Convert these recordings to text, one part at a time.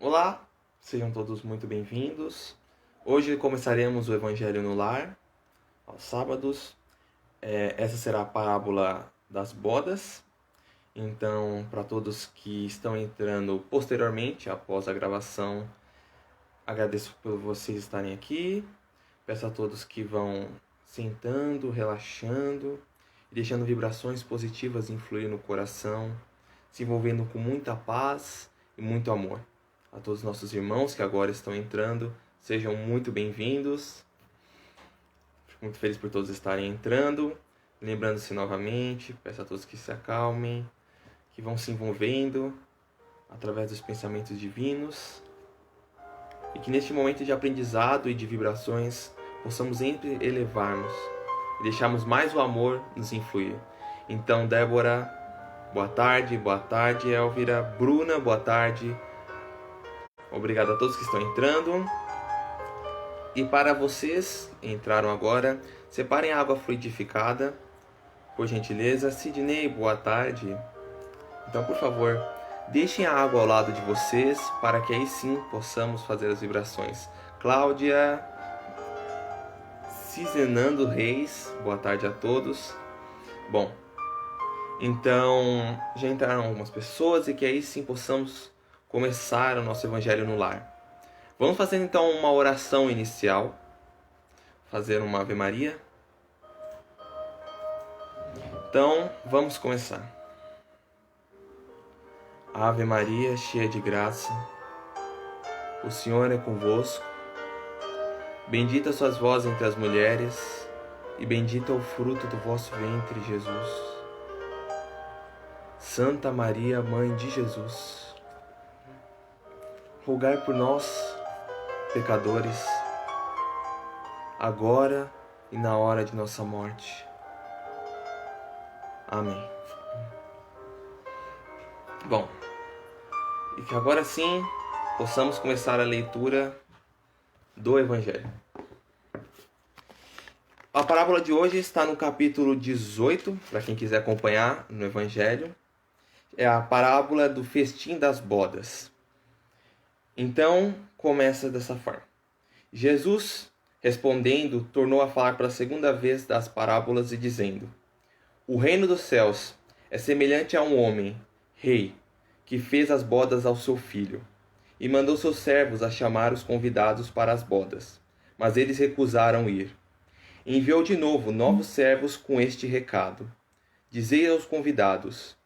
Olá, sejam todos muito bem-vindos. Hoje começaremos o Evangelho no Lar, aos sábados. Essa será a parábola das bodas. Então, para todos que estão entrando posteriormente, após a gravação, agradeço por vocês estarem aqui. Peço a todos que vão sentando, relaxando e deixando vibrações positivas influir no coração, se envolvendo com muita paz e muito amor. A todos os nossos irmãos que agora estão entrando, sejam muito bem-vindos. Fico muito feliz por todos estarem entrando. Lembrando-se novamente, peço a todos que se acalmem, que vão se envolvendo através dos pensamentos divinos e que neste momento de aprendizado e de vibrações possamos sempre elevar-nos e deixarmos mais o amor nos influir. Então, Débora, boa tarde. Boa tarde, Elvira. Bruna, boa tarde. Obrigado a todos que estão entrando. E para vocês que entraram agora, separem a água fluidificada, por gentileza. Sidney, boa tarde. Então, por favor, deixem a água ao lado de vocês, para que aí sim possamos fazer as vibrações. Cláudia, Cizenando Reis, boa tarde a todos. Bom, então já entraram algumas pessoas e que aí sim possamos começar o nosso Evangelho no Lar. Vamos fazer então uma oração inicial, fazer uma Ave Maria. Então, vamos começar. Ave Maria, cheia de graça, o Senhor é convosco. Bendita sois vós entre as mulheres, e bendito é o fruto do vosso ventre, Jesus. Santa Maria, Mãe de Jesus, rogai por nós, pecadores, agora e na hora de nossa morte. Amém. Bom, e que agora sim possamos começar a leitura do Evangelho. A parábola de hoje está no capítulo 18, para quem quiser acompanhar no Evangelho. É a parábola do festim das bodas. Então, começa dessa forma. Jesus, respondendo, tornou a falar pela segunda vez das parábolas e dizendo: O reino dos céus é semelhante a um homem, rei, que fez as bodas ao seu filho, e mandou seus servos a chamar os convidados para as bodas, mas eles recusaram ir. Enviou de novo novos servos com este recado: Dizei aos convidados: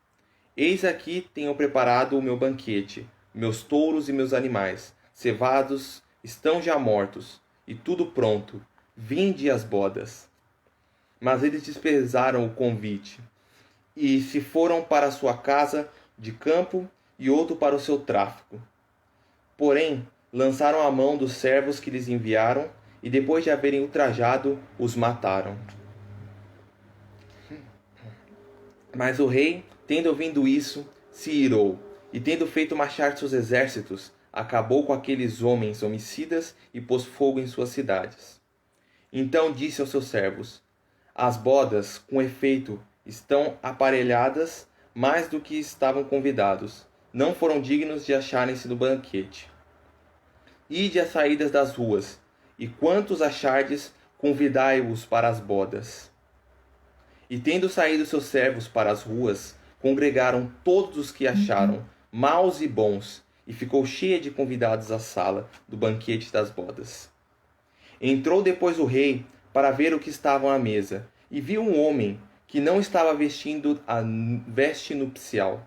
Eis aqui tenho preparado o meu banquete, meus touros e meus animais, cevados, estão já mortos, e tudo pronto, vinde às bodas. Mas eles desprezaram o convite, e se foram para a sua casa de campo e outro para o seu tráfico. Porém, lançaram a mão dos servos que lhes enviaram, e depois de haverem ultrajado, os mataram. Mas o rei, tendo ouvido isso, se irou, e tendo feito marchar seus exércitos, acabou com aqueles homens homicidas e pôs fogo em suas cidades. Então disse aos seus servos: As bodas, com efeito, estão aparelhadas mais do que estavam convidados. Não foram dignos de acharem-se no banquete. Ide às saídas das ruas, e quantos achardes, convidai-os para as bodas. E tendo saído seus servos para as ruas, congregaram todos os que acharam, maus e bons, e ficou cheia de convidados a sala do banquete das bodas. Entrou depois o rei para ver o que estavam à mesa, e viu um homem que não estava vestindo a veste nupcial.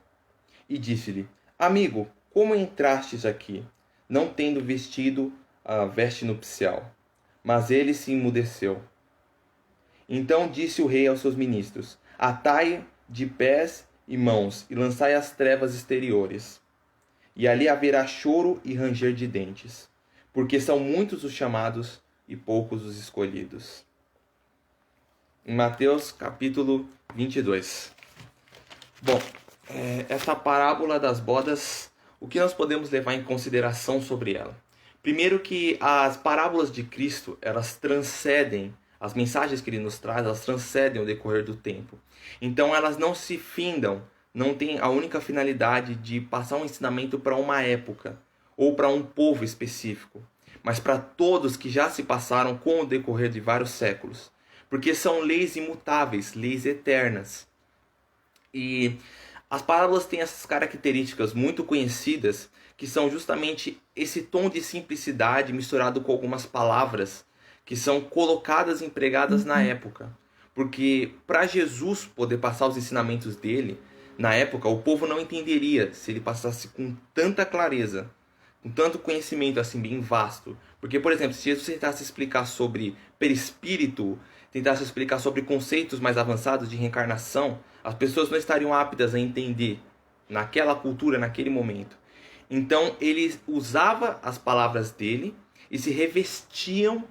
E disse-lhe: Amigo, como entrastes aqui, não tendo vestido a veste nupcial? Mas ele se emudeceu. Então disse o rei aos seus ministros: Atai de pés e mãos, e lançai às trevas exteriores. E ali haverá choro e ranger de dentes, porque são muitos os chamados e poucos os escolhidos. Em Mateus capítulo 22. Bom, essa parábola das bodas, o que nós podemos levar em consideração sobre ela? Primeiro que as parábolas de Cristo, elas transcendem, as mensagens que ele nos traz, elas transcendem o decorrer do tempo. Então elas não se findam, não têm a única finalidade de passar um ensinamento para uma época ou para um povo específico, mas para todos que já se passaram com o decorrer de vários séculos, porque são leis imutáveis, leis eternas. E as parábolas têm essas características muito conhecidas, que são justamente esse tom de simplicidade misturado com algumas palavras que são colocadas e empregadas na época. Porque para Jesus poder passar os ensinamentos dele, na época o povo não entenderia se ele passasse com tanta clareza, com tanto conhecimento assim bem vasto. Porque, por exemplo, se Jesus tentasse explicar sobre perispírito, tentasse explicar sobre conceitos mais avançados de reencarnação, as pessoas não estariam aptas a entender naquela cultura, naquele momento. Então ele usava as palavras dele e se revestiam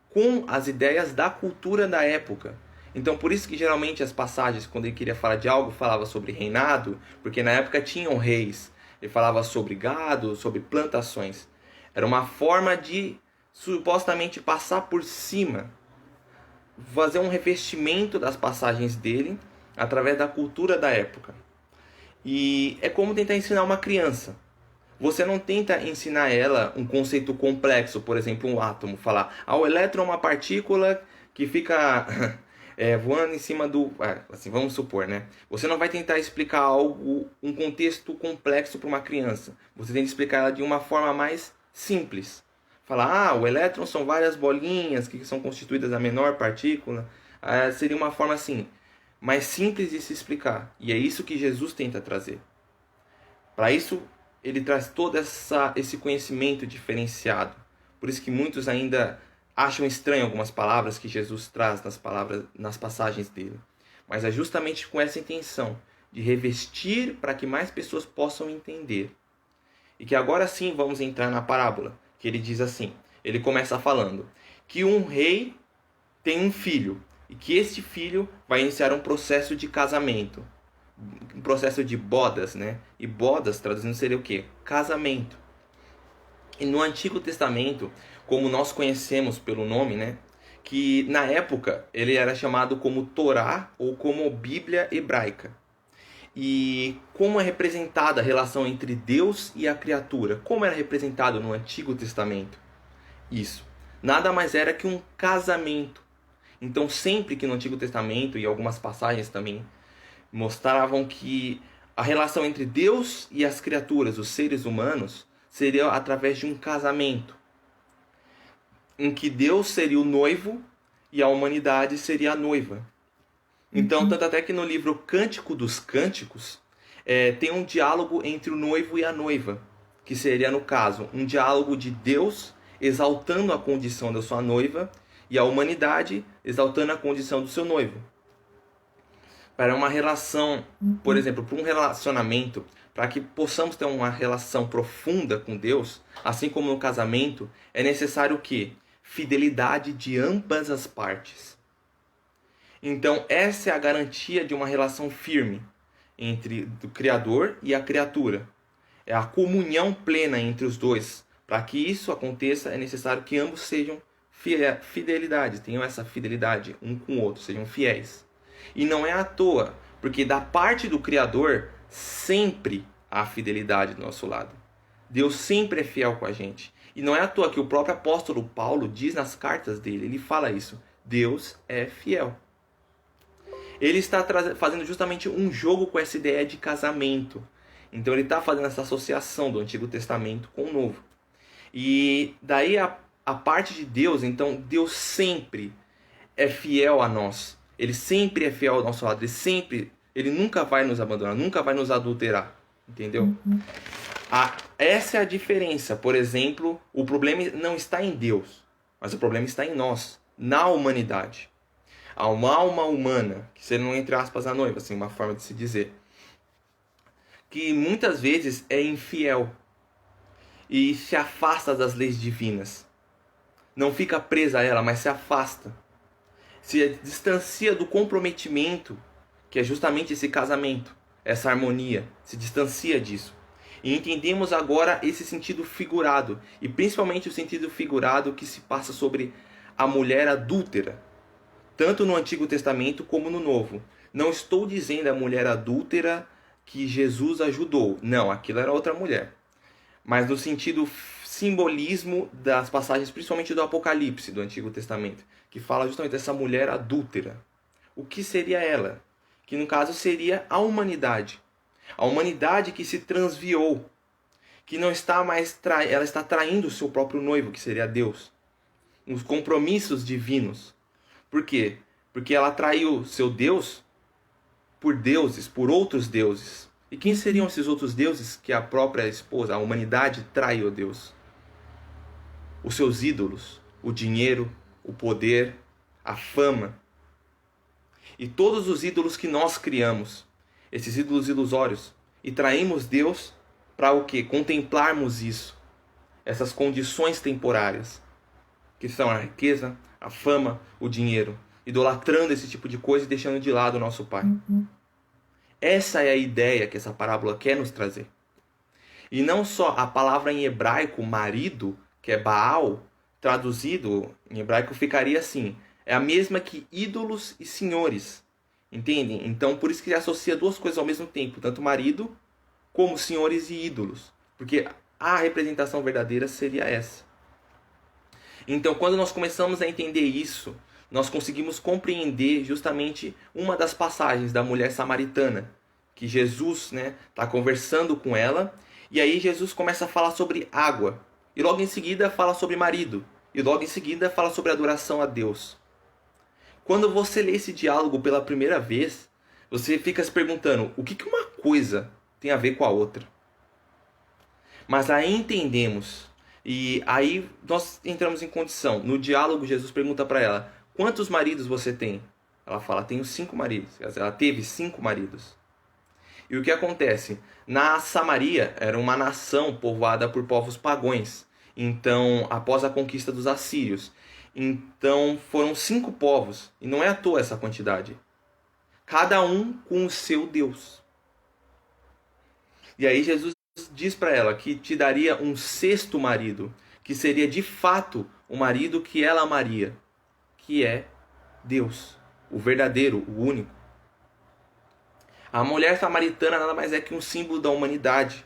com as ideias da cultura da época. Então por isso que geralmente as passagens, quando ele queria falar de algo, falava sobre reinado, porque na época tinham reis. Ele falava sobre gado, sobre plantações. Era uma forma de supostamente passar por cima, fazer um revestimento das passagens dele através da cultura da época. E é como tentar ensinar uma criança. Você não tenta ensinar ela um conceito complexo, por exemplo, um átomo. Falar, o elétron é uma partícula que fica voando em cima do... assim, vamos supor, né? Você não vai tentar explicar algo, um contexto complexo para uma criança. Você tem que explicar ela de uma forma mais simples. Falar, o elétron são várias bolinhas que são constituídas da menor partícula. Seria uma forma assim, mais simples de se explicar. E é isso que Jesus tenta trazer. Para isso, ele traz todo esse conhecimento diferenciado. Por isso que muitos ainda acham estranho algumas palavras que Jesus traz nas passagens dele. Mas é justamente com essa intenção de revestir para que mais pessoas possam entender. E que agora sim vamos entrar na parábola, que ele diz assim, ele começa falando que um rei tem um filho, e que este filho vai iniciar um processo de casamento. Um processo de bodas, né? E bodas, traduzindo, seria o quê? Casamento. E no Antigo Testamento, como nós conhecemos pelo nome, né? Que na época ele era chamado como Torá ou como Bíblia hebraica. E como é representada a relação entre Deus e a criatura? Como era representado no Antigo Testamento? Isso. Nada mais era que um casamento. Então sempre que no Antigo Testamento e algumas passagens também mostravam que a relação entre Deus e as criaturas, os seres humanos, seria através de um casamento, em que Deus seria o noivo e a humanidade seria a noiva. Então, tanto até que no livro Cântico dos Cânticos, tem um diálogo entre o noivo e a noiva, que seria, no caso, um diálogo de Deus exaltando a condição da sua noiva e a humanidade exaltando a condição do seu noivo. Para uma relação, por exemplo, para um relacionamento, para que possamos ter uma relação profunda com Deus, assim como no casamento, é necessário o quê? Fidelidade de ambas as partes. Então, essa é a garantia de uma relação firme entre o Criador e a criatura. É a comunhão plena entre os dois. Para que isso aconteça, é necessário que ambos sejam fidelidade, tenham essa fidelidade um com o outro, sejam fiéis. E não é à toa, porque da parte do Criador sempre há fidelidade do nosso lado. Deus sempre é fiel com a gente. E não é à toa que o próprio apóstolo Paulo diz nas cartas dele, ele fala isso, Deus é fiel. Ele está fazendo justamente um jogo com essa ideia de casamento. Então ele está fazendo essa associação do Antigo Testamento com o Novo. E daí a parte de Deus, então Deus sempre é fiel a nós. Ele sempre é fiel ao nosso lado. Ele nunca vai nos abandonar, nunca vai nos adulterar. Entendeu? Essa é a diferença. Por exemplo, o problema não está em Deus, mas o problema está em nós, na humanidade. Há uma alma humana, que seria, entre aspas, a noiva, assim, uma forma de se dizer, que muitas vezes é infiel e se afasta das leis divinas. Não fica presa a ela, mas se afasta. Se distancia do comprometimento, que é justamente esse casamento, essa harmonia, se distancia disso. E entendemos agora esse sentido figurado, e principalmente o sentido figurado que se passa sobre a mulher adúltera, tanto no Antigo Testamento como no Novo. Não estou dizendo a mulher adúltera que Jesus ajudou, não, aquilo era outra mulher. mas no sentido simbolismo das passagens, principalmente do Apocalipse, do Antigo Testamento, que fala justamente dessa mulher adúltera. O que seria ela? Que no caso seria a humanidade. A humanidade que se transviou, que não está mais ela está traindo o seu próprio noivo, que seria Deus. Os compromissos divinos. Por quê? Porque ela traiu seu Deus por deuses, por outros deuses. E quem seriam esses outros deuses que a própria esposa, a humanidade, traiu Deus? Os seus ídolos, o dinheiro, o poder, a fama. E todos os ídolos que nós criamos, esses ídolos ilusórios, e traímos Deus para o quê? Contemplarmos isso, essas condições temporárias, que são a riqueza, a fama, o dinheiro, idolatrando esse tipo de coisa e deixando de lado o nosso Pai. Essa é a ideia que essa parábola quer nos trazer. E não só a palavra em hebraico, marido, que é Baal, traduzido em hebraico ficaria assim, é a mesma que ídolos e senhores, entendem? Então por isso que associa duas coisas ao mesmo tempo, tanto marido como senhores e ídolos, porque a representação verdadeira seria essa. Então quando nós começamos a entender isso, nós conseguimos compreender justamente uma das passagens da mulher samaritana, que Jesus está conversando com ela, e aí Jesus começa a falar sobre água, e logo em seguida fala sobre marido, e logo em seguida fala sobre adoração a Deus. Quando você lê esse diálogo pela primeira vez, você fica se perguntando o que uma coisa tem a ver com a outra. Mas aí entendemos, e aí nós entramos em condição. No diálogo, Jesus pergunta para ela, quantos maridos você tem? Ela fala, tenho 5 maridos. Ela teve 5 maridos. E o que acontece? Na Samaria, era uma nação povoada por povos pagões. Então, após a conquista dos assírios. Então, foram 5 povos. E não é à toa essa quantidade. Cada um com o seu Deus. E aí Jesus diz para ela que te daria um 6º marido. Que seria de fato o marido que ela amaria. Que é Deus. O verdadeiro, o único. A mulher samaritana nada mais é que um símbolo da humanidade,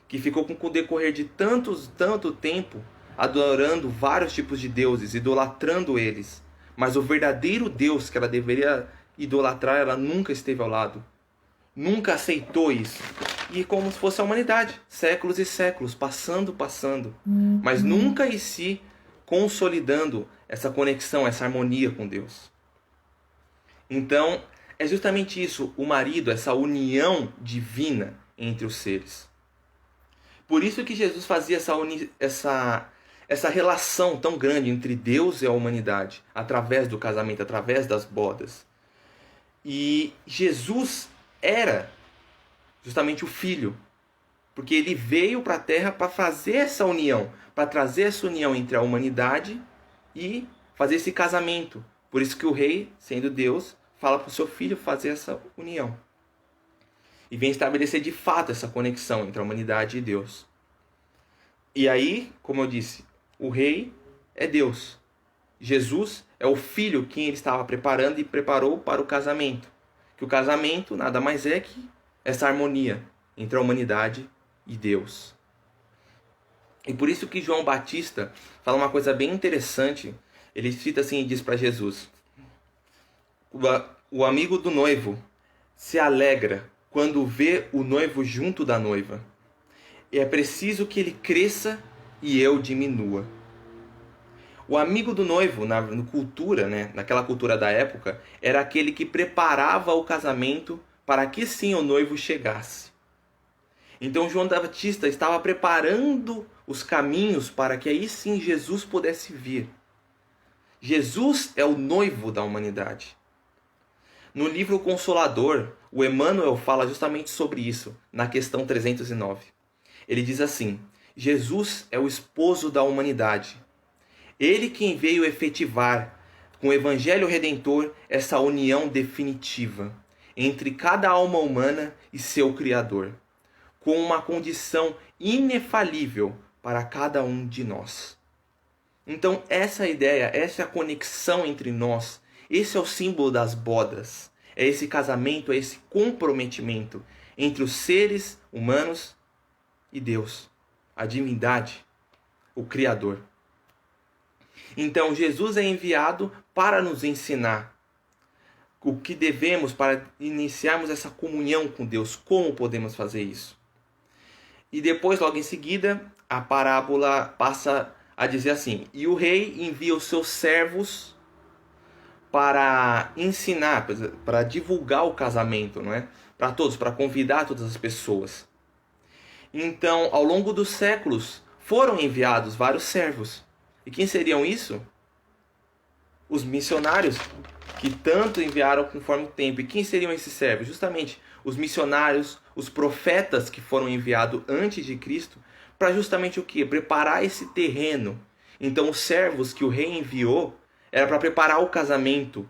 que ficou com o decorrer de tanto tempo adorando vários tipos de deuses, idolatrando eles. Mas o verdadeiro Deus que ela deveria idolatrar, ela nunca esteve ao lado. Nunca aceitou isso. E como se fosse a humanidade, séculos e séculos, passando. Mas nunca em si consolidando essa conexão, essa harmonia com Deus. Então, é justamente isso, o marido, essa união divina entre os seres. Por isso que Jesus fazia essa relação tão grande entre Deus e a humanidade, através do casamento, através das bodas. E Jesus era justamente o Filho, porque ele veio para a Terra para fazer essa união, para trazer essa união entre a humanidade e fazer esse casamento. Por isso que o rei, sendo Deus, fala para o seu filho fazer essa união. E vem estabelecer de fato essa conexão entre a humanidade e Deus. E aí, como eu disse, o rei é Deus. Jesus é o filho que ele estava preparando e preparou para o casamento. Que o casamento nada mais é que essa harmonia entre a humanidade e Deus. E por isso que João Batista fala uma coisa bem interessante. Ele cita assim e diz para Jesus: o amigo do noivo se alegra quando vê o noivo junto da noiva. E é preciso que ele cresça e eu diminua. O amigo do noivo, naquela cultura da época, era aquele que preparava o casamento para que sim o noivo chegasse. Então João Batista estava preparando os caminhos para que aí sim Jesus pudesse vir. Jesus é o noivo da humanidade. No livro Consolador, o Emmanuel fala justamente sobre isso, na questão 309. Ele diz assim: Jesus é o esposo da humanidade. Ele quem veio efetivar, com o Evangelho Redentor, essa união definitiva entre cada alma humana e seu Criador, com uma condição inefalível para cada um de nós. Então essa ideia, essa é a conexão entre nós, esse é o símbolo das bodas, é esse casamento, é esse comprometimento entre os seres humanos e Deus. a divindade, o Criador. Então Jesus é enviado para nos ensinar o que devemos para iniciarmos essa comunhão com Deus, como podemos fazer isso. E depois, logo em seguida, a parábola passa a dizer assim: e o rei envia os seus servos para ensinar, para divulgar o casamento, não é? Para todos, para convidar todas as pessoas. Então, ao longo dos séculos, foram enviados vários servos. E quem seriam isso? Os missionários, que tanto enviaram conforme o tempo. E quem seriam esses servos? Justamente os missionários, os profetas que foram enviados antes de Cristo, para justamente o quê? Preparar esse terreno. Então, os servos que o rei enviou era para preparar o casamento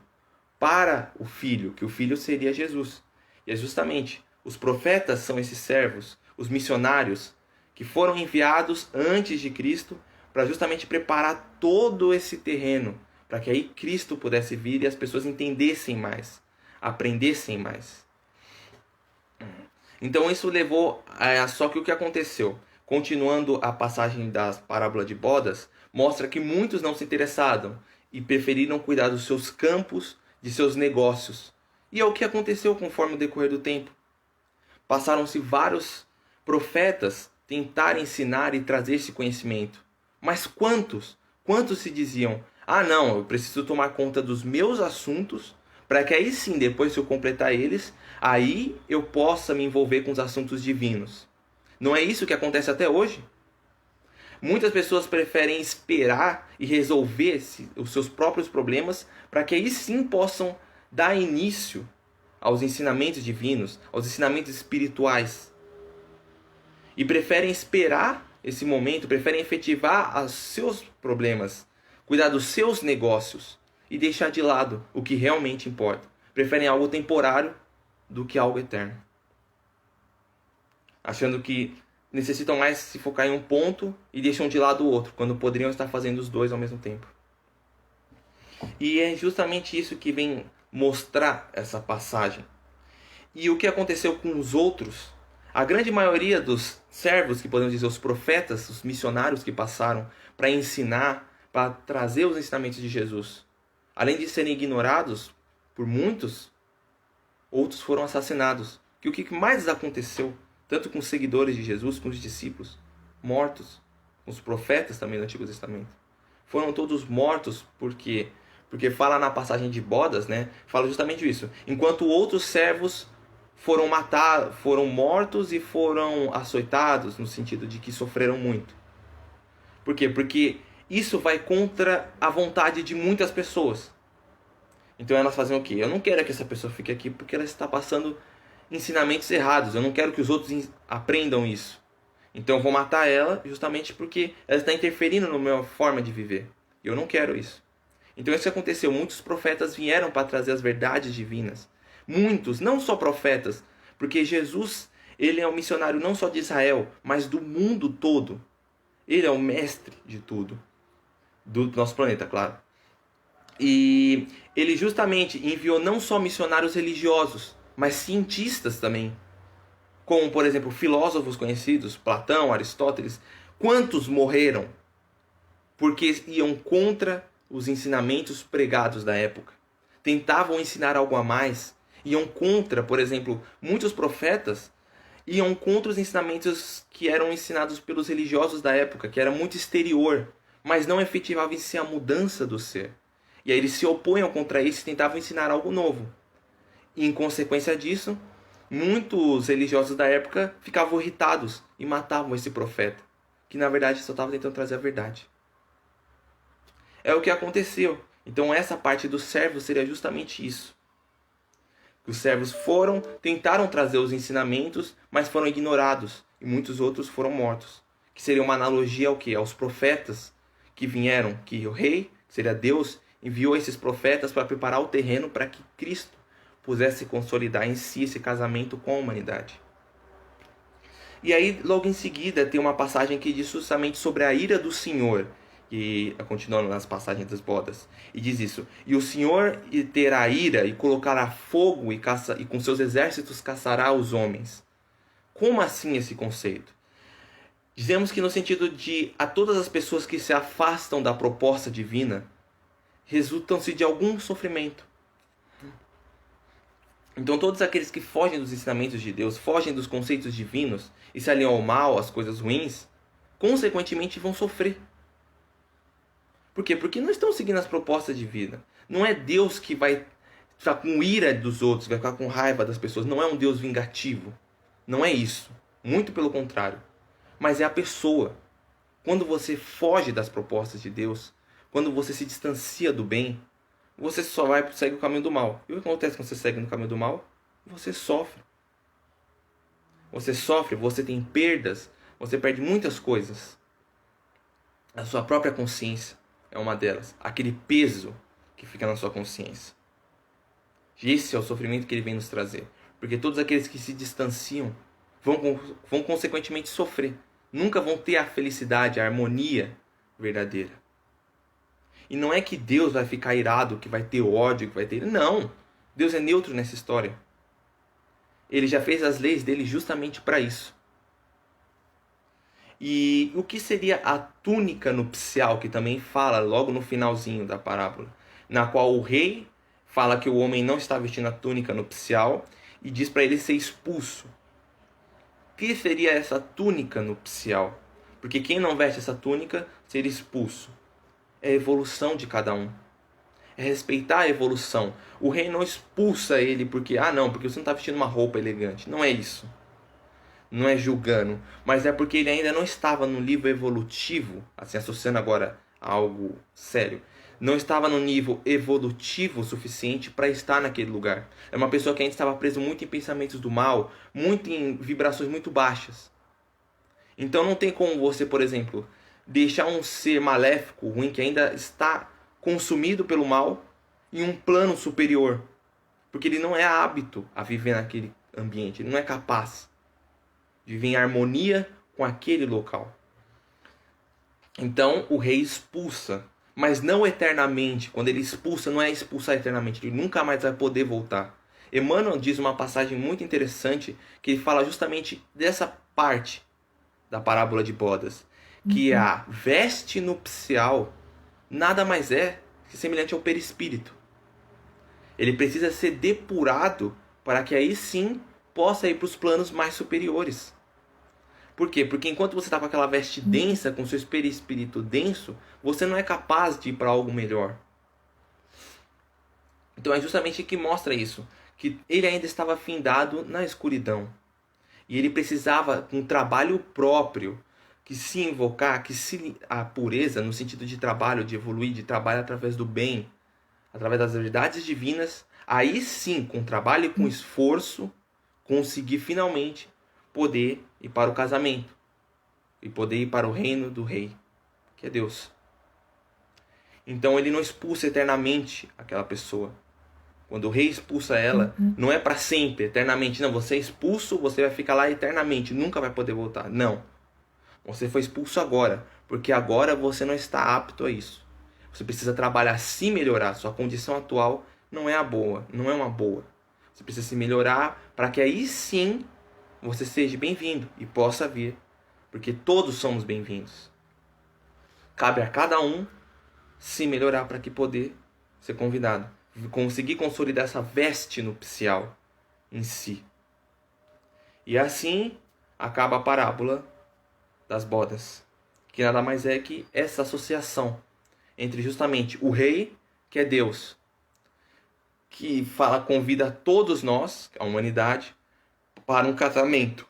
para o filho, que o filho seria Jesus. E é justamente os profetas são esses servos, os missionários, que foram enviados antes de Cristo para justamente preparar todo esse terreno, para que aí Cristo pudesse vir e as pessoas entendessem mais, aprendessem mais. Então isso levou a... Só que o que aconteceu? Continuando a passagem das parábolas de bodas, mostra que muitos não se interessaram e preferiram cuidar dos seus campos, de seus negócios. E é o que aconteceu conforme o decorrer do tempo. Passaram-se vários profetas tentar ensinar e trazer esse conhecimento. Mas quantos? Quantos se diziam: ah não, eu preciso tomar conta dos meus assuntos, para que aí sim, depois que eu completar eles, aí eu possa me envolver com os assuntos divinos. Não é isso que acontece até hoje? Muitas pessoas preferem esperar e resolver os seus próprios problemas, para que aí sim possam dar início aos ensinamentos divinos, aos ensinamentos espirituais. E preferem esperar esse momento, preferem efetivar os seus problemas, cuidar dos seus negócios e deixar de lado o que realmente importa. Preferem algo temporário do que algo eterno. Achando que necessitam mais se focar em um ponto e deixam de lado o outro, quando poderiam estar fazendo os dois ao mesmo tempo. E é justamente isso que vem mostrar essa passagem. E o que aconteceu com os outros? A grande maioria dos servos, que podemos dizer os profetas, os missionários que passaram para ensinar, para trazer os ensinamentos de Jesus, além de serem ignorados por muitos, outros foram assassinados. E o que mais aconteceu, tanto com os seguidores de Jesus, com os discípulos, mortos, com os profetas também do Antigo Testamento? Foram todos mortos porque fala na passagem de bodas, né? Fala justamente isso. Enquanto outros servos foram mortos e foram açoitados, no sentido de que sofreram muito. Por quê? Porque isso vai contra a vontade de muitas pessoas. Então elas fazem o quê? Eu não quero que essa pessoa fique aqui porque ela está passando ensinamentos errados. Eu não quero que os outros aprendam isso. Então eu vou matar ela justamente porque ela está interferindo na minha forma de viver. E eu não quero isso. Então isso que aconteceu. Muitos profetas vieram para trazer as verdades divinas. Muitos, não só profetas, porque Jesus, ele é um missionário não só de Israel, mas do mundo todo. Ele é o mestre de tudo, do nosso planeta, claro. E ele justamente enviou não só missionários religiosos, mas cientistas também, como, por exemplo, filósofos conhecidos, Platão, Aristóteles. Quantos morreram porque iam contra os ensinamentos pregados da época? Tentavam ensinar algo a mais, iam contra, por exemplo, muitos profetas iam contra os ensinamentos que eram ensinados pelos religiosos da época, que era muito exterior, mas não efetivavam em si a mudança do ser. E aí eles se opunham contra isso e tentavam ensinar algo novo. E em consequência disso, muitos religiosos da época ficavam irritados e matavam esse profeta, que na verdade só estava tentando trazer a verdade. É o que aconteceu. Então essa parte dos servos seria justamente isso. Os servos tentaram trazer os ensinamentos, mas foram ignorados. E muitos outros foram mortos. Que seria uma analogia ao quê? Aos profetas que vieram, que o rei, que seria Deus, enviou esses profetas para preparar o terreno para que Cristo pudesse consolidar em si esse casamento com a humanidade. E aí, logo em seguida, tem uma passagem que diz justamente sobre a ira do Senhor. E continuando nas passagens das bodas, e diz isso: e o Senhor terá ira e colocará fogo e com seus exércitos caçará os homens. Como assim esse conceito? Dizemos que no sentido de a todas as pessoas que se afastam da proposta divina, resultam-se de algum sofrimento. Então todos aqueles que fogem dos ensinamentos de Deus, fogem dos conceitos divinos e se alinham ao mal, às coisas ruins, consequentemente vão sofrer. Por quê? Porque não estão seguindo as propostas divinas. Não é Deus que vai ficar com ira dos outros, vai ficar com raiva das pessoas. Não é um Deus vingativo. Não é isso. Muito pelo contrário. Mas é a pessoa. Quando você foge das propostas de Deus, quando você se distancia do bem, você só segue o caminho do mal. E o que acontece quando você segue no caminho do mal? Você sofre. Você sofre, você tem perdas, você perde muitas coisas. A sua própria consciência é uma delas. Aquele peso que fica na sua consciência. Esse é o sofrimento que ele vem nos trazer. Porque todos aqueles que se distanciam vão consequentemente sofrer. Nunca vão ter a felicidade, a harmonia verdadeira. E não é que Deus vai ficar irado, que vai ter ódio, que vai ter... Não! Deus é neutro nessa história. Ele já fez as leis dele justamente para isso. E o que seria a túnica nupcial, que também fala logo no finalzinho da parábola, na qual o rei fala que o homem não está vestindo a túnica nupcial e diz para ele ser expulso. O que seria essa túnica nupcial? Porque quem não veste essa túnica seria expulso. É a evolução de cada um. É respeitar a evolução. O rei não expulsa ele porque porque você não está vestindo uma roupa elegante. Não é isso. Não é julgando, mas é porque ele ainda não estava no nível evolutivo, assim, associando agora a algo sério, não estava no nível evolutivo suficiente para estar naquele lugar. É uma pessoa que ainda estava preso muito em pensamentos do mal, muito em vibrações muito baixas. Então não tem como você, por exemplo, deixar um ser maléfico, ruim, que ainda está consumido pelo mal, em um plano superior, porque ele não é apto a viver naquele ambiente, ele não é capaz de viver em harmonia com aquele local. Então o rei expulsa, mas não eternamente. Quando ele expulsa, não é expulsar eternamente, ele nunca mais vai poder voltar. Emmanuel diz uma passagem muito interessante que ele fala justamente dessa parte da parábola de bodas, que a veste nupcial nada mais é que semelhante ao perispírito. Ele precisa ser depurado para que aí sim possa ir para os planos mais superiores. Por quê? Porque enquanto você está com aquela veste densa, com seu perispírito denso, você não é capaz de ir para algo melhor. Então é justamente que mostra isso, que ele ainda estava findado na escuridão. E ele precisava de um trabalho próprio, que se invocar, a pureza, no sentido de trabalho, de evoluir, de trabalho através do bem, através das verdades divinas, aí sim, com trabalho e com esforço, conseguir finalmente poder ir para o casamento e poder ir para o reino do rei, que é Deus. Então ele não expulsa eternamente aquela pessoa. Quando o rei expulsa ela, não é para sempre, eternamente. Não, você é expulso, você vai ficar lá eternamente, nunca vai poder voltar. Não. Você foi expulso agora, porque agora você não está apto a isso. Você precisa trabalhar, se melhorar. Sua condição atual não é a boa, não é uma boa. Você precisa se melhorar para que aí sim você seja bem-vindo e possa vir, porque todos somos bem-vindos. Cabe a cada um se melhorar para que poder ser convidado, conseguir consolidar essa veste nupcial em si. E assim acaba a parábola das bodas, que nada mais é que essa associação entre justamente o rei, que é Deus, que convida todos nós, a humanidade, para um casamento,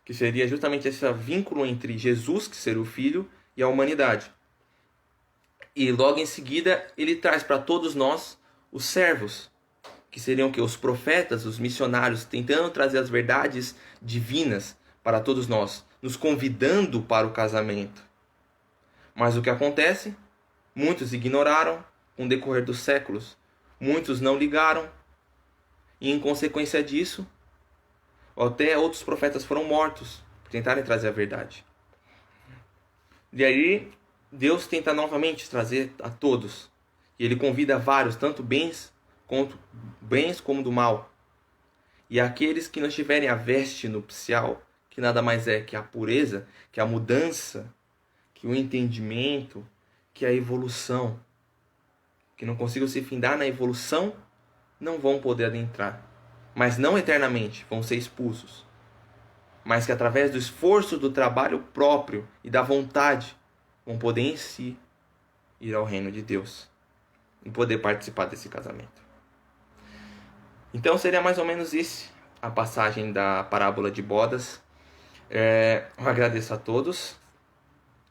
que seria justamente esse vínculo entre Jesus, que seria o Filho, e a humanidade. E logo em seguida ele traz para todos nós os servos, que seriam o quê? Os profetas, os missionários, tentando trazer as verdades divinas para todos nós, nos convidando para o casamento. Mas o que acontece? Muitos ignoraram com o decorrer dos séculos, muitos não ligaram, e em consequência disso, até outros profetas foram mortos por tentarem trazer a verdade. E aí, Deus tenta novamente trazer a todos. E ele convida vários, tanto bens como do mal. E aqueles que não tiverem a veste nupcial, que nada mais é que a pureza, que a mudança, que o entendimento, que a evolução. Que não consigam se findar na evolução, não vão poder adentrar. Mas não eternamente, vão ser expulsos. Mas que através do esforço, do trabalho próprio e da vontade, vão poder em si ir ao reino de Deus e poder participar desse casamento. Então seria mais ou menos isso a passagem da parábola de bodas. Eu agradeço a todos.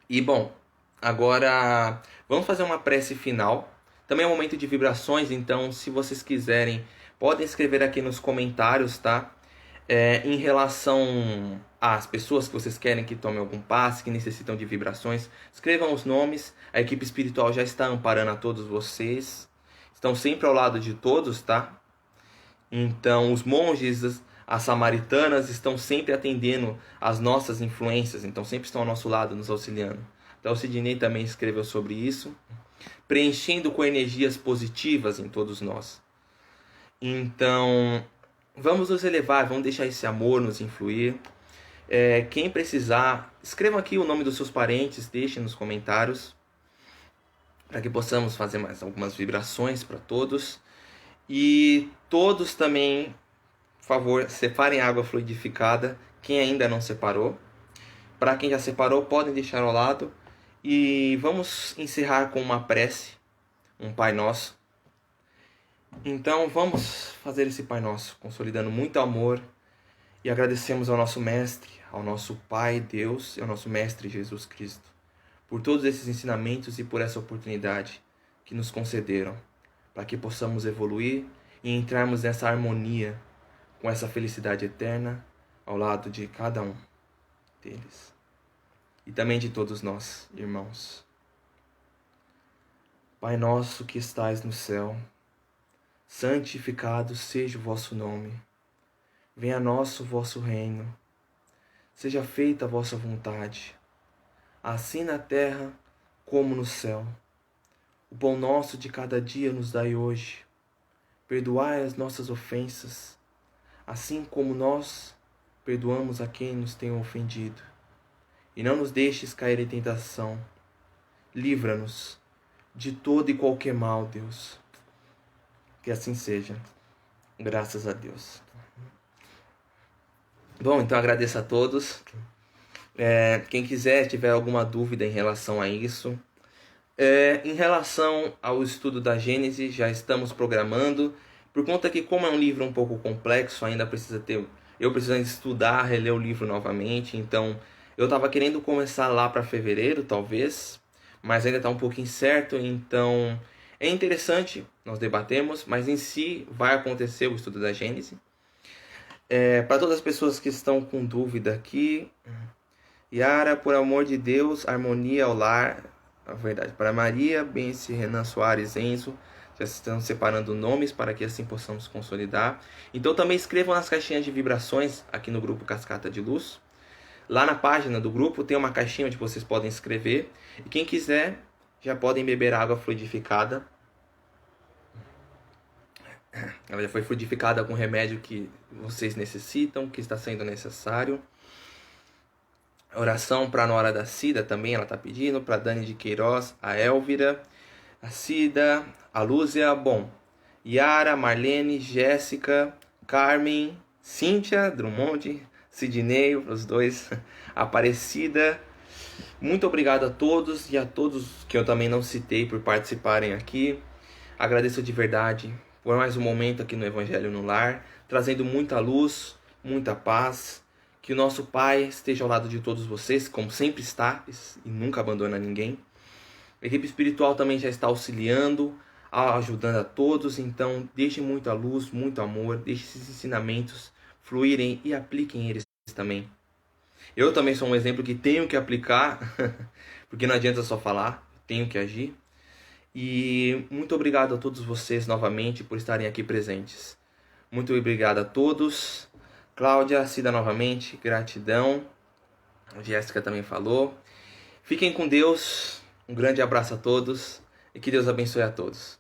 E bom, agora vamos fazer uma prece final. Também é um momento de vibrações, então se vocês quiserem, podem escrever aqui nos comentários, tá? Em relação às pessoas que vocês querem que tomem algum passe, que necessitam de vibrações, escrevam os nomes. A equipe espiritual já está amparando a todos vocês. Estão sempre ao lado de todos, tá? Então os monges, as samaritanas estão sempre atendendo às nossas influências, então sempre estão ao nosso lado, nos auxiliando. Então o Sidney também escreveu sobre isso. Preenchendo com energias positivas em todos nós. Então, vamos nos elevar, vamos deixar esse amor nos influir. Quem precisar, escrevam aqui o nome dos seus parentes, deixem nos comentários, para que possamos fazer mais algumas vibrações para todos. E todos também, por favor, separem água fluidificada, quem ainda não separou. Para quem já separou, podem deixar ao lado. E vamos encerrar com uma prece, um Pai Nosso. Então vamos fazer esse Pai Nosso, consolidando muito amor e agradecemos ao nosso Mestre, ao nosso Pai Deus e ao nosso Mestre Jesus Cristo, por todos esses ensinamentos e por essa oportunidade que nos concederam, para que possamos evoluir e entrarmos nessa harmonia, com essa felicidade eterna ao lado de cada um deles. E também de todos nós, irmãos. Pai nosso que estais no céu, santificado seja o vosso nome. Venha a nós o vosso reino. Seja feita a vossa vontade, assim na terra como no céu. O pão nosso de cada dia nos dai hoje. Perdoai as nossas ofensas, assim como nós perdoamos a quem nos tem ofendido. E não nos deixes cair em tentação. Livra-nos de todo e qualquer mal, Deus. Que assim seja. Graças a Deus. Bom, então agradeço a todos. Quem quiser, tiver alguma dúvida em relação a isso. Em relação ao estudo da Gênesis, já estamos programando. Por conta que, como é um livro um pouco complexo, ainda precisa ter... Eu preciso estudar, reler o livro novamente, então... Eu estava querendo começar lá para fevereiro, talvez, mas ainda está um pouco incerto, então é interessante, nós debatemos, mas em si vai acontecer o estudo da Gênesis. Para todas as pessoas que estão com dúvida aqui, Yara, por amor de Deus, harmonia ao lar, a verdade. Para Maria, Benci, Renan Soares, Enzo, já estão separando nomes para que assim possamos consolidar. Então também escrevam nas caixinhas de vibrações aqui no grupo Cascata de Luz. Lá na página do grupo tem uma caixinha onde vocês podem escrever. E quem quiser, já podem beber água fluidificada. Ela já foi fluidificada com o remédio que vocês necessitam, que está sendo necessário. Oração para a Nora da Cida também, ela está pedindo. Para Dani de Queiroz, a Elvira, a Cida, a Lúcia, bom. Yara, Marlene, Jéssica, Carmen, Cíntia, Drummond... Sidney, os dois, Aparecida. Muito obrigado a todos e a todos que eu também não citei por participarem aqui. Agradeço de verdade por mais um momento aqui no Evangelho no Lar, trazendo muita luz, muita paz. Que o nosso Pai esteja ao lado de todos vocês, como sempre está e nunca abandona ninguém. A equipe espiritual também já está auxiliando, ajudando a todos. Então, deixem muita luz, muito amor, deixem esses ensinamentos fluírem e apliquem eles também. Eu também sou um exemplo que tenho que aplicar, porque não adianta só falar, tenho que agir. E muito obrigado a todos vocês novamente por estarem aqui presentes. Muito obrigado a todos. Cláudia, Cida novamente, gratidão. A Jéssica também falou. Fiquem com Deus, um grande abraço a todos e que Deus abençoe a todos.